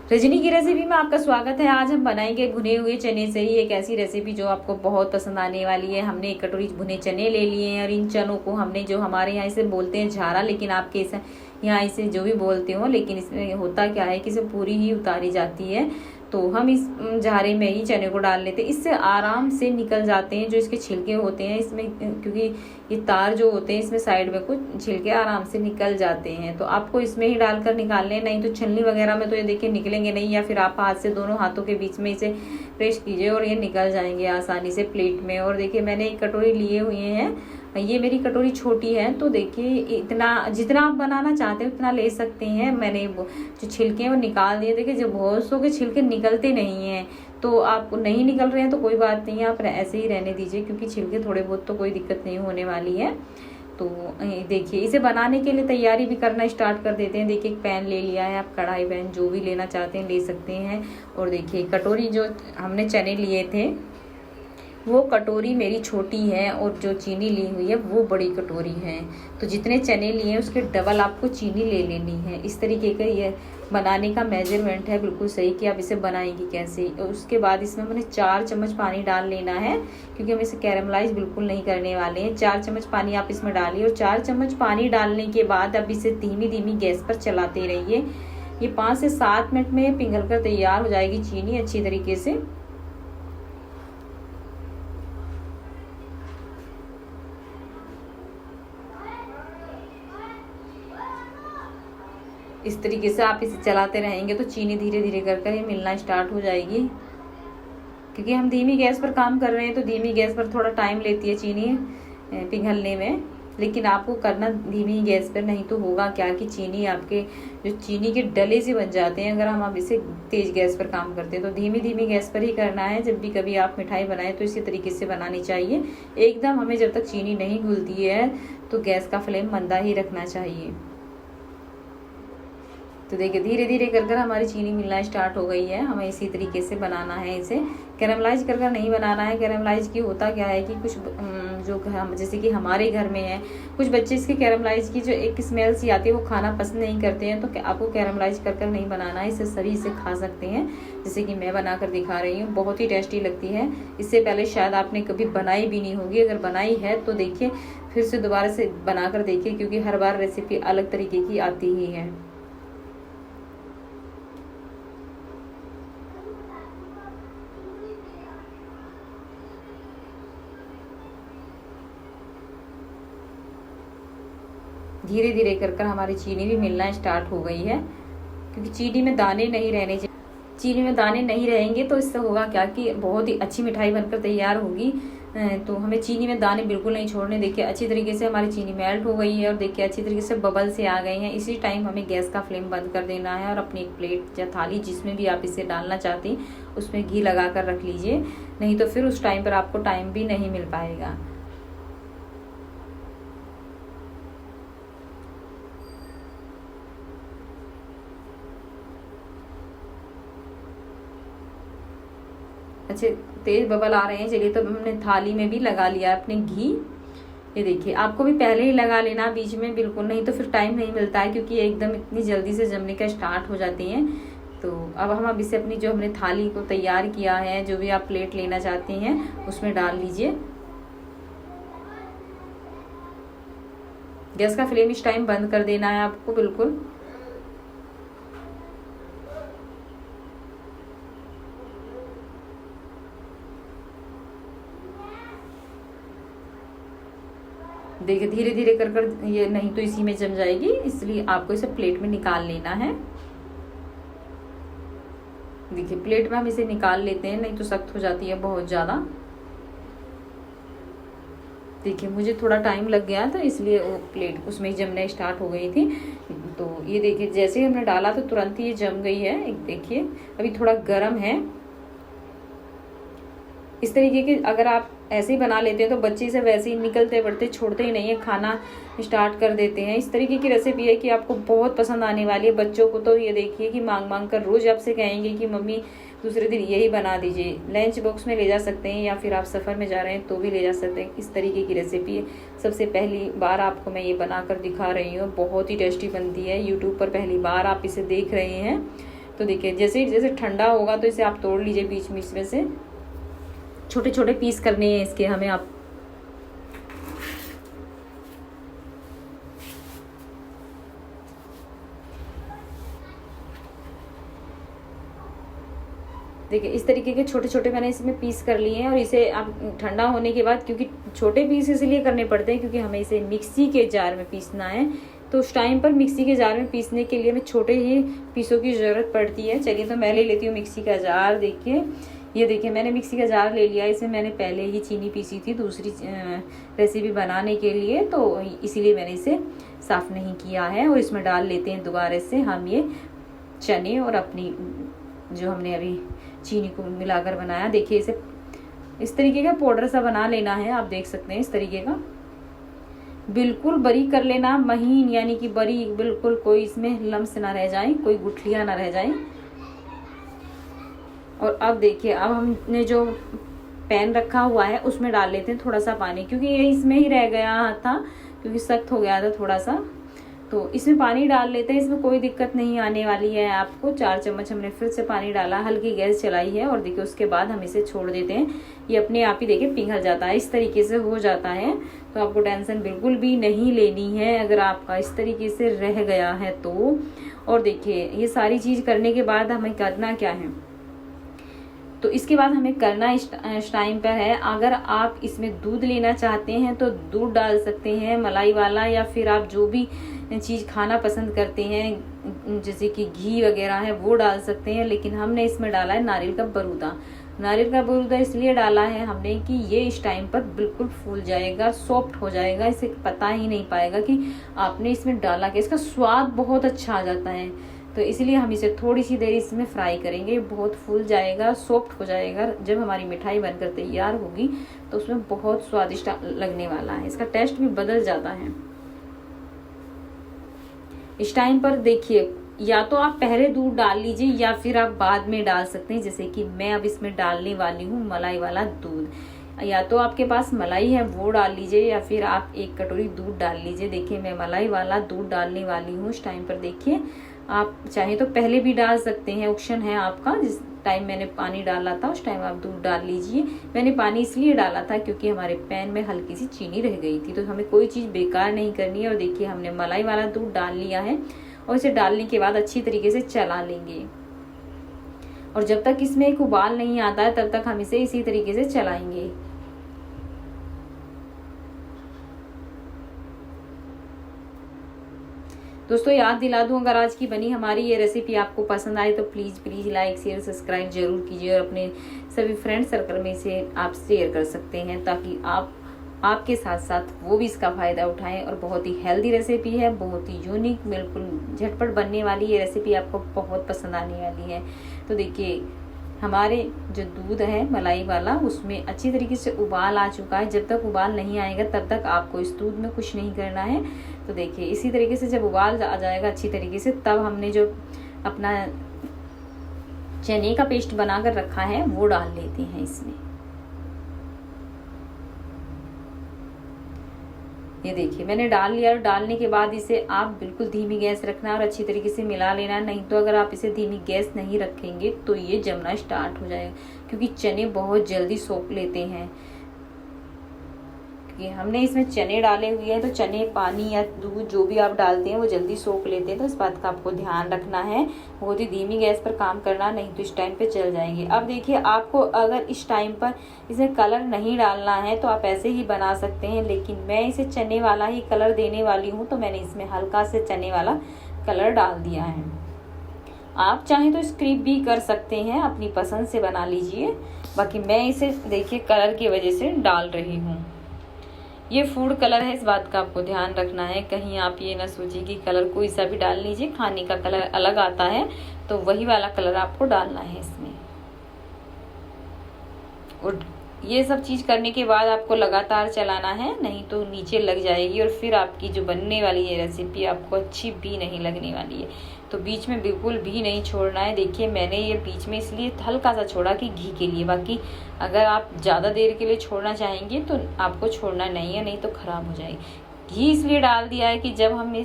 रजनी की रेसिपी में आपका स्वागत है। आज हम बनाएंगे भुने हुए चने से ही एक ऐसी रेसिपी जो आपको बहुत पसंद आने वाली है। हमने 1 कटोरी भुने चने ले लिए हैं और इन चनों को हमने, जो हमारे यहाँ इसे बोलते हैं झारा, लेकिन आपके यहाँ इसे जो भी बोलते हो, लेकिन इसमें होता क्या है कि इसे पूरी ही उतारी जाती है। तो हम इस झारे में ही चने को डाल लेते हैं। इससे आराम से निकल जाते हैं जो इसके छिलके होते हैं इसमें, क्योंकि ये तार जो होते हैं इसमें साइड में कुछ छिलके आराम से निकल जाते हैं। तो आपको इसमें ही डालकर निकालने हैं, नहीं तो छलनी वगैरह में तो ये देखिए निकलेंगे नहीं, या फिर आप हाथ से दोनों हाथों के बीच में इसे प्रेस कीजिए और ये निकल जाएंगे आसानी से प्लेट में। और देखिए मैंने 1 कटोरी लिए हुए हैं, ये मेरी कटोरी छोटी है, तो देखिए इतना जितना आप बनाना चाहते हैं उतना ले सकते हैं। मैंने जो छिलके हैं वो निकाल दिए। देखिए जो बहुत सौ के छिलके निकलते नहीं हैं, तो आप नहीं निकल रहे हैं तो कोई बात नहीं है, आप ऐसे ही रहने दीजिए, क्योंकि छिलके थोड़े बहुत तो कोई दिक्कत नहीं होने वाली है। तो देखिए इसे बनाने के लिए तैयारी भी करना स्टार्ट कर देते हैं। देखिए एक पैन ले लिया है, आप कढ़ाई पैन जो भी लेना चाहते हैं ले सकते हैं। और देखिए कटोरी जो हमने चने लिए थे वो कटोरी मेरी छोटी है, और जो चीनी ली हुई है वो बड़ी कटोरी है। तो जितने चने लिए हैं उसके डबल आपको चीनी ले लेनी है। इस तरीके का ये बनाने का मेजरमेंट है, बिल्कुल सही कि आप इसे बनाएंगी कैसे। और उसके बाद इसमें मैंने 4 चम्मच पानी डाल लेना है, क्योंकि हम इसे कैरमलाइज बिल्कुल नहीं करने वाले हैं। 4 चम्मच पानी आप इसमें डालिए, और 4 चम्मच पानी डालने के बाद अब इसे धीमी धीमी गैस पर चलाते रहिए। ये 5 से 7 मिनट में पिघल कर तैयार हो जाएगी चीनी अच्छी तरीके से। इस तरीके से आप इसे चलाते रहेंगे तो चीनी धीरे धीरे कर ये मिलना स्टार्ट हो जाएगी। क्योंकि हम धीमी गैस पर काम कर रहे हैं तो धीमी गैस पर थोड़ा टाइम लेती है चीनी पिघलने में, लेकिन आपको करना धीमी गैस पर, नहीं तो होगा क्या कि चीनी आपके जो चीनी के डले से बन जाते हैं अगर हम आप इसे तेज गैस पर काम करते हैं। तो धीमी धीमी गैस पर ही करना है। जब भी कभी आप मिठाई बनाएं तो इसी तरीके से बनानी चाहिए। एकदम हमें जब तक चीनी नहीं घुलती है तो गैस का फ्लेम मंदा ही रखना चाहिए। तो देखिए धीरे धीरे कर हमारी चीनी मिलना स्टार्ट हो गई है। हमें इसी तरीके से बनाना है, इसे कैरमलाइज कर नहीं बनाना है। कैरमलाइज की होता क्या है कि कुछ जो जैसे कि हमारे घर में है, कुछ बच्चे इसके कैरमलाइज की जो एक स्मेल सी आती है वो खाना पसंद नहीं करते हैं। तो आपको कैरमलाइज कर नहीं बनाना है, इसे सभी इसे खा सकते हैं, जैसे कि मैं बनाकर दिखा रही हूँ। बहुत ही टेस्टी लगती है। इससे पहले शायद आपने कभी बनाई भी नहीं होगी, अगर बनाई है तो देखिए फिर से दोबारा से बनाकर देखिए, क्योंकि हर बार रेसिपी अलग तरीके की आती ही है। धीरे धीरे कर हमारी चीनी भी मिलना स्टार्ट हो गई है, क्योंकि चीनी में दाने नहीं रहने चाहिए। चीनी में दाने नहीं रहेंगे तो इससे होगा क्या कि बहुत ही अच्छी मिठाई बनकर तैयार होगी। तो हमें चीनी में दाने बिल्कुल नहीं छोड़ने। देखिए अच्छी तरीके से हमारी चीनी मेल्ट हो गई है, और देखिए अच्छी तरीके से बबल से आ गए हैं। इसी टाइम हमें गैस का फ्लेम बंद कर देना है, और अपनी एक प्लेट या थाली जिसमें भी आप इसे डालना चाहती हैं उसमें घी लगा कर रख लीजिए, नहीं तो फिर उस टाइम पर आपको टाइम भी नहीं मिल पाएगा। अच्छे तेज बबल आ रहे हैं। चलिए तो हमने थाली में भी लगा लिया अपने घी। ये देखिए आपको भी पहले ही लगा लेना, बीच में बिल्कुल नहीं तो फिर टाइम नहीं मिलता है, क्योंकि एकदम इतनी जल्दी से जमने का स्टार्ट हो जाती हैं। तो अब हम इसे अपनी जो हमने थाली को तैयार किया है, जो भी आप प्लेट लेना चाहते हैं उसमें डाल लीजिए। गैस का फ्लेम इस टाइम बंद कर देना है आपको बिल्कुल। देखिए धीरे धीरे कर ये नहीं तो इसी में जम जाएगी, इसलिए आपको इसे प्लेट में निकाल लेना है। देखिए प्लेट में हम इसे निकाल लेते हैं, नहीं तो सख्त हो जाती है बहुत ज़्यादा। देखिए मुझे थोड़ा टाइम लग गया था, इसलिए वो प्लेट उसमें जमने स्टार्ट हो गई थी। तो ये देखिए जैसे ही हमने डाला तो तुरंत ही ये जम गई है। देखिए अभी थोड़ा गर्म है। इस तरीके के अगर आप ऐसे ही बना लेते हैं तो बच्चे से वैसे ही निकलते बढ़ते छोड़ते ही नहीं है, खाना स्टार्ट कर देते हैं। इस तरीके की रेसिपी है कि आपको बहुत पसंद आने वाली है। बच्चों को तो ये देखिए कि मांग मांग कर रोज आपसे कहेंगे कि मम्मी दूसरे दिन यही बना दीजिए। लंच बॉक्स में ले जा सकते हैं, या फिर आप सफ़र में जा रहे हैं तो भी ले जा सकते हैं। इस तरीके की रेसिपी है। सबसे पहली बार आपको मैं ये बनाकर दिखा रही हूँ। बहुत ही टेस्टी बनती है। यूट्यूब पर पहली बार आप इसे देख रहे हैं तो देखिए जैसे जैसे ठंडा होगा तो इसे आप तोड़ लीजिए बीच बीच में से, छोटे छोटे पीस करने हैं इसके हमें। आप देखिए इस तरीके के छोटे छोटे मैंने इसमें पीस कर लिए हैं। और इसे आप ठंडा होने के बाद, क्योंकि छोटे पीस इसलिए करने पड़ते हैं क्योंकि हमें इसे मिक्सी के जार में पीसना है, तो उस टाइम पर मिक्सी के जार में पीसने के लिए हमें छोटे ही पीसों की ज़रूरत पड़ती है। चलिए तो मैं ले लेती हूँ मिक्सी का जार। देखिए ये देखिए मैंने मिक्सी का जार ले लिया। इसमें मैंने पहले ही चीनी पीसी थी दूसरी रेसिपी बनाने के लिए, तो इसीलिए मैंने इसे साफ़ नहीं किया है। और इसमें डाल लेते हैं दोबारा से हम ये चने और अपनी जो हमने अभी चीनी को मिलाकर बनाया। देखिए इसे इस तरीके का पाउडर सा बना लेना है। आप देख सकते हैं इस तरीके का बिल्कुल बारीक कर लेना, महीन यानी कि बारीक बिल्कुल, कोई इसमें लम्स ना रह जाए, कोई गुठलियां ना रह जाए। और अब देखिए अब हमने जो पैन रखा हुआ है उसमें डाल लेते हैं थोड़ा सा पानी, क्योंकि ये इसमें ही रह गया था, क्योंकि सख्त हो गया था थोड़ा सा। तो इसमें पानी डाल लेते हैं, इसमें कोई दिक्कत नहीं आने वाली है आपको। 4 चम्मच हमने फिर से पानी डाला, हल्की गैस चलाई है। और देखिए उसके बाद हम इसे छोड़ देते हैं, ये अपने आप ही देखिए पिघल जाता है, इस तरीके से हो जाता है। तो आपको टेंशन बिल्कुल भी नहीं लेनी है अगर आपका इस तरीके से रह गया है तो। और देखिए ये सारी चीज़ करने के बाद हमें करना क्या है, तो इसके बाद हमें करना इस टाइम पर है, अगर आप इसमें दूध लेना चाहते हैं तो दूध डाल सकते हैं मलाई वाला, या फिर आप जो भी चीज़ खाना पसंद करते हैं जैसे कि घी वगैरह है वो डाल सकते हैं। लेकिन हमने इसमें डाला है नारियल का बरूदा। नारियल का बरूदा इसलिए डाला है हमने कि ये इस टाइम पर बिल्कुल फूल जाएगा, सॉफ्ट हो जाएगा, इसे पता ही नहीं पाएगा कि आपने इसमें डाला कि इसका स्वाद बहुत अच्छा आ जाता है। तो इसलिए हम इसे थोड़ी सी देर इसमें फ्राई करेंगे, बहुत फूल जाएगा, सॉफ्ट हो जाएगा। जब हमारी मिठाई बनकर तैयार होगी तो उसमें बहुत स्वादिष्ट लगने वाला है, इसका टेस्ट भी बदल जाता है। इस टाइम पर देखिए या तो आप पहले दूध डाल लीजिए या फिर आप बाद में डाल सकते हैं, जैसे कि मैं अब इसमें डालने वाली हूँ मलाई वाला दूध। या तो आपके पास मलाई है वो डाल लीजिए या फिर आप 1 कटोरी दूध डाल लीजिए। देखिए मैं मलाई वाला दूध डालने वाली हूँ इस टाइम पर। देखिए आप चाहे तो पहले भी डाल सकते हैं, ऑप्शन है आपका। जिस टाइम मैंने पानी डाला था उस टाइम आप दूध डाल लीजिए। मैंने पानी इसलिए डाला था क्योंकि हमारे पैन में हल्की सी चीनी रह गई थी, तो हमें कोई चीज़ बेकार नहीं करनी है। और देखिए हमने मलाई वाला दूध डाल लिया है और इसे डालने के बाद अच्छी तरीके से चला लेंगे। और जब तक इसमें एक उबाल नहीं आता है तब तक हम इसे इसी तरीके से चलाएंगे। दोस्तों याद दिला दूं, अगर आज की बनी हमारी ये रेसिपी आपको पसंद आए तो प्लीज़ लाइक शेयर सब्सक्राइब जरूर कीजिए और अपने सभी फ्रेंड सर्कल में इसे आप शेयर कर सकते हैं, ताकि आपके साथ साथ वो भी इसका फ़ायदा उठाएं। और बहुत ही हेल्दी रेसिपी है, बहुत ही यूनिक, बिल्कुल झटपट बनने वाली ये रेसिपी आपको बहुत पसंद आने वाली है। तो देखिए हमारे जो दूध है मलाई वाला उसमें अच्छी तरीके से उबाल आ चुका है। जब तक उबाल नहीं आएगा तब तक आपको इस दूध में कुछ नहीं करना है। तो देखिए इसी तरीके से जब उबाल आ जाएगा अच्छी तरीके से, तब हमने जो अपना चने का पेस्ट बनाकर रखा है वो डाल लेते हैं इसमें। ये देखिए मैंने डाल लिया। और डालने के बाद इसे आप बिल्कुल धीमी गैस रखना और अच्छी तरीके से मिला लेना। नहीं तो अगर आप इसे धीमी गैस नहीं रखेंगे तो ये जमना स्टार्ट हो जाएगा, क्योंकि चने बहुत जल्दी सोख लेते हैं। क्योंकि हमने इसमें चने डाले हुए हैं तो चने पानी या दूध जो भी आप डालते हैं वो जल्दी सोख लेते हैं। तो इस बात का आपको ध्यान रखना है, बहुत ही धीमी गैस पर काम करना, नहीं तो इस टाइम पे जल जाएंगे। अब देखिए आपको अगर इस टाइम पर इसमें कलर नहीं डालना है तो आप ऐसे ही बना सकते हैं, लेकिन मैं इसे चने वाला ही कलर देने वाली हूँ तो मैंने इसमें हल्का से चने वाला कलर डाल दिया है। आप चाहें तो स्क्रिप भी कर सकते हैं, अपनी पसंद से बना लीजिए। बाकी मैं इसे देखिए कलर की वजह से डाल रही हूँ। ये फूड कलर है, इस बात का आपको ध्यान रखना है। कहीं आप ये ना सोचिए कि कलर कोई सा भी डाल लीजिए, खाने का कलर अलग आता है तो वही वाला कलर आपको डालना है इसमें। और ये सब चीज़ करने के बाद आपको लगातार चलाना है, नहीं तो नीचे लग जाएगी और फिर आपकी जो बनने वाली है रेसिपी आपको अच्छी भी नहीं लगने वाली है। तो बीच में बिल्कुल भी नहीं छोड़ना है। देखिए मैंने ये बीच में इसलिए हल्का सा छोड़ा कि घी के लिए, बाकी अगर आप ज़्यादा देर के लिए छोड़ना चाहेंगे तो आपको छोड़ना नहीं है, नहीं तो ख़राब हो जाएगी। घी इसलिए डाल दिया है कि जब हम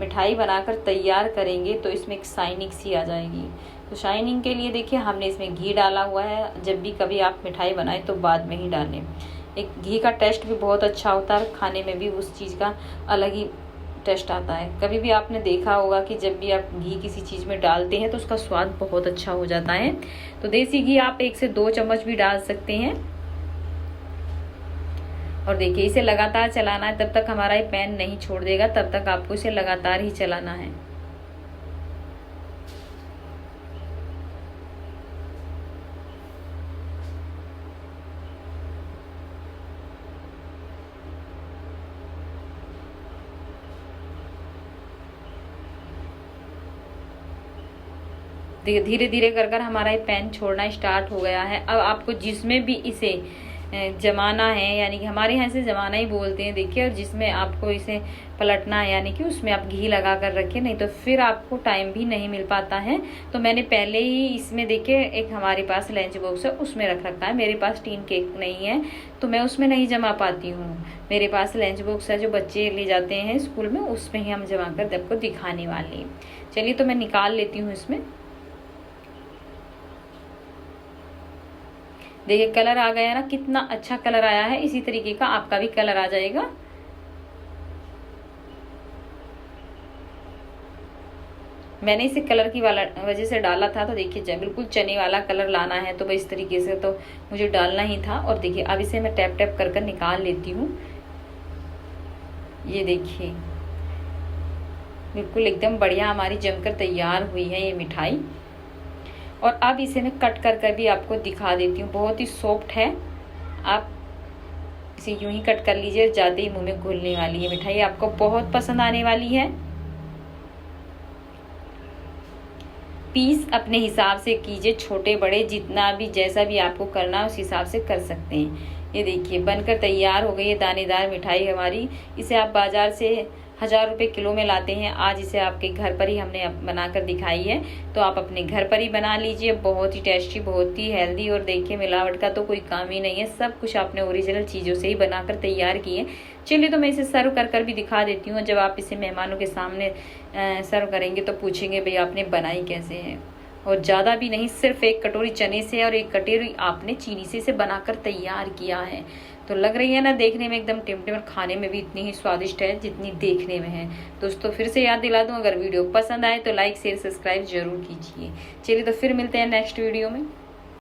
मिठाई बनाकर तैयार करेंगे तो इसमें एक शाइनिंग सी आ जाएगी। तो शाइनिंग के लिए देखिए हमने इसमें घी डाला हुआ है। जब भी कभी आप मिठाई बनाएं तो बाद में ही डालें। एक घी का टेस्ट भी बहुत अच्छा होता है, खाने में भी उस चीज़ का अलग ही टेस्ट आता है। कभी भी आपने देखा होगा कि जब भी आप घी किसी चीज़ में डालते हैं तो उसका स्वाद बहुत अच्छा हो जाता है। तो देसी घी आप 1 से 2 चम्मच भी डाल सकते हैं। और देखिए इसे लगातार चलाना है, तब तक हमारा ये पैन नहीं छोड़ देगा, तब तक आपको इसे लगातार ही चलाना है। धीरे धीरे कर कर हमारा ये पैन छोड़ना स्टार्ट हो गया है। अब आपको जिसमें भी इसे जमाना है, यानी कि हमारे यहाँ से जमाना ही बोलते हैं देखिए, और जिसमें आपको इसे पलटना है यानी कि उसमें आप घी लगा कर रखें, नहीं तो फिर आपको टाइम भी नहीं मिल पाता है। तो मैंने पहले ही इसमें देखिए एक हमारे पास लंच बॉक्स है उसमें रख रखा है। मेरे पास टीन केक नहीं है तो मैं उसमें नहीं जमा पाती हूँ। मेरे पास लंच बॉक्स है जो बच्चे ले जाते हैं स्कूल में, उसमें ही हम जमा कर आपको दिखाने वाले हैं। चलिए तो मैं निकाल लेती हूँ इसमें। देखिए कलर आ गया ना, कितना अच्छा कलर आया है। इसी तरीके का आपका भी कलर आ जाएगा। मैंने इसे कलर की वाला वजह से डाला था। तो देखिए बिल्कुल चने वाला कलर लाना है तो इस तरीके से तो मुझे डालना ही था। और देखिए अब इसे मैं टैप टैप कर कर निकाल लेती हूँ। ये देखिए बिल्कुल एकदम बढ़िया हमारी जमकर तैयार हुई है ये मिठाई। और अब इसे मैं कट कर कर भी आपको दिखा देती हूँ। बहुत ही सॉफ्ट है, आप इसे यूं ही कट कर लीजिए, ज़्यादा ही मुंह में घुलने वाली है मिठाई, आपको बहुत पसंद आने वाली है। पीस अपने हिसाब से कीजिए, छोटे बड़े जितना भी जैसा भी आपको करना है उस हिसाब से कर सकते हैं। ये देखिए बनकर तैयार हो गई है दानेदार मिठाई हमारी। इसे आप बाजार से 1000 रुपये किलो में लाते हैं, आज इसे आपके घर पर ही हमने बनाकर दिखाई है। तो आप अपने घर पर ही बना लीजिए, बहुत ही टेस्टी, बहुत ही हेल्दी। और देखिए मिलावट का तो कोई काम ही नहीं है, सब कुछ आपने ओरिजिनल चीज़ों से ही बनाकर तैयार किए। चलिए तो मैं इसे सर्व कर कर भी दिखा देती हूँ। जब आप इसे मेहमानों के सामने सर्व करेंगे तो पूछेंगे भाई आपने बनाई कैसे है। और ज़्यादा भी नहीं, सिर्फ 1 कटोरी चने से और 1 कटोरी आपने चीनी से इसे बनाकर तैयार किया है। तो लग रही है ना देखने में एकदम टिमटिम, और खाने में भी इतनी ही स्वादिष्ट है जितनी देखने में है। दोस्तों फिर से याद दिला दूं, अगर वीडियो पसंद आए तो लाइक शेयर सब्सक्राइब जरूर कीजिए। चलिए तो फिर मिलते हैं नेक्स्ट वीडियो में।